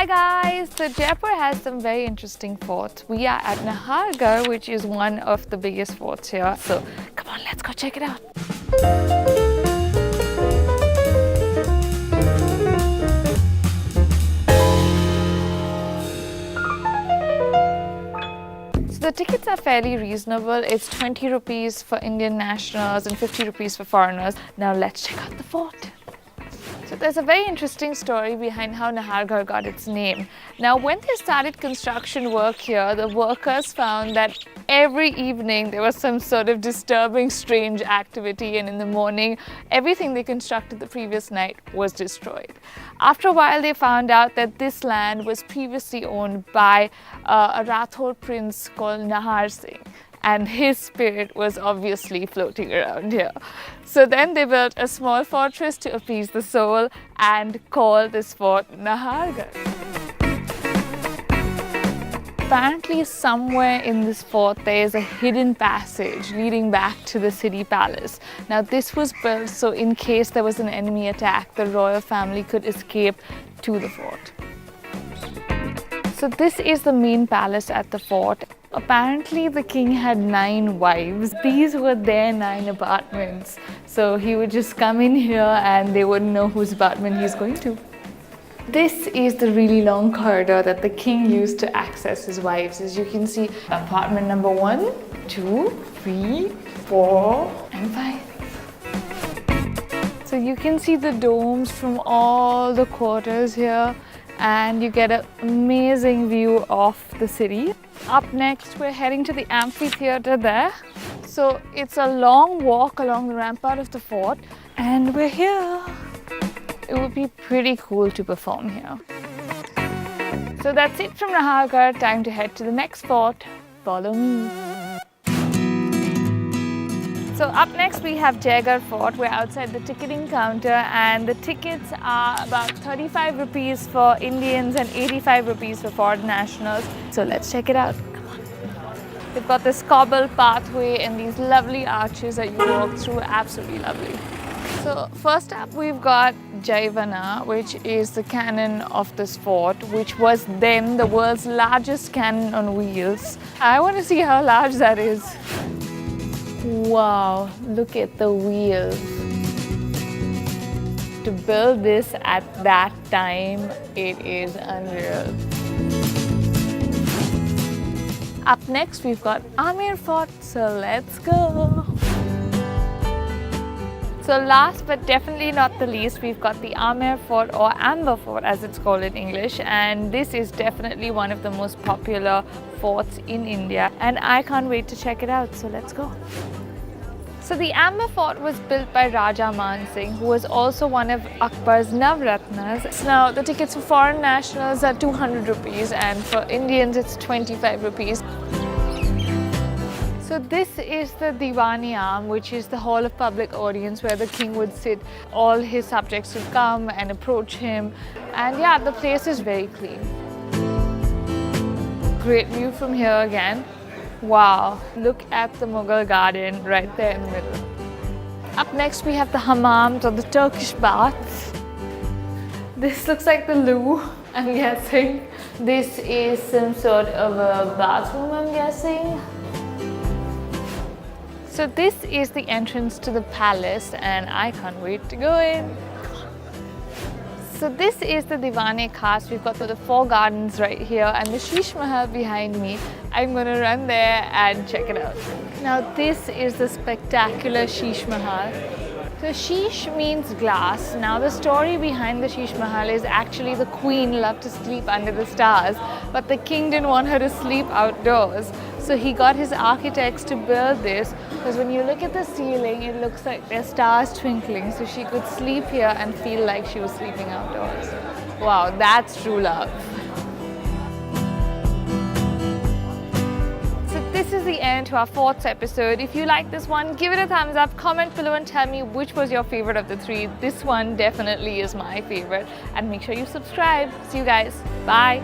Hi guys! So Jaipur has some very interesting forts. We are at Nahargarh, which is one of the biggest forts here. So come on, let's go check it out. The tickets are fairly reasonable. It's 20 rupees for Indian nationals and 50 rupees for foreigners. Now let's check out the fort. So there's a very interesting story behind how Nahargarh got its name. Now when they started construction work here, the workers found that every evening there was some sort of disturbing, strange activity, and in the morning everything they constructed the previous night was destroyed. After a while they found out that this land was previously owned by a Rathod prince called Nahar Singh, and his spirit was obviously floating around here. So then they built a small fortress to appease the soul and call this fort Nahargarh. Apparently somewhere in this fort there is a hidden passage leading back to the city palace. Now this was built so in case there was an enemy attack, the royal family could escape to the fort. So this is the main palace at the fort. Apparently the king had 9 wives. These were their 9 apartments. So he would just come in here and they wouldn't know whose apartment he's going to. This is the really long corridor that the king used to access his wives. As you can see, apartment number 1, 2, 3, 4 and 5. So you can see the domes from all the quarters here, and you get an amazing view of the city. Up next, we're heading to the amphitheater there. So it's a long walk along the rampart of the fort, and we're here. It would be pretty cool to perform here. So that's it from Nahargarh. Time to head to the next fort. Follow me. So up next we have Jaigarh Fort. We're outside the ticketing counter and the tickets are about 35 rupees for Indians and 85 rupees for foreign nationals. So let's check it out. Come on. They've got this cobble pathway and these lovely arches that you walk through. Absolutely lovely. So first up we've got Jaigarh, which is the cannon of this fort, which was then the world's largest cannon on wheels. I want to see how large that is. Wow, look at the wheels. To build this at that time, it is unreal. Up next, we've got Amber Fort, so let's go. So last but definitely not the least, we've got the Amber Fort, or Amber Fort as it's called in English, and this is definitely one of the most popular forts in India, and I can't wait to check it out, so let's go. So the Amber Fort was built by Raja Man Singh, who was also one of Akbar's Navratnas. Now the tickets for foreign nationals are 200 rupees and for Indians it's 25 rupees. So this is the Diwani Arm, which is the hall of public audience where the king would sit. All his subjects would come and approach him, and yeah, the place is very clean. Great view from here again. Wow, look at the Mughal garden right there in the middle. Up next we have the hammams, or the Turkish baths. This looks like the loo, I'm guessing. This is some sort of a bathroom, I'm guessing. So this is the entrance to the palace and I can't wait to go in. So this is the Diwani Khas. We've got the 4 gardens right here and the Sheesh Mahal behind me. I'm going to run there and check it out. Now this is the spectacular Sheesh Mahal. So Sheesh means glass. Now the story behind the Sheesh Mahal is actually the queen loved to sleep under the stars, but the king didn't want her to sleep outdoors. So he got his architects to build this, because when you look at the ceiling, it looks like there's stars twinkling, so she could sleep here and feel like she was sleeping outdoors. Wow, that's true love. So this is the end to our 4th episode. If you like this one, give it a thumbs up, comment below and tell me which was your favorite of the 3. This one definitely is my favorite. And make sure you subscribe. See you guys. Bye.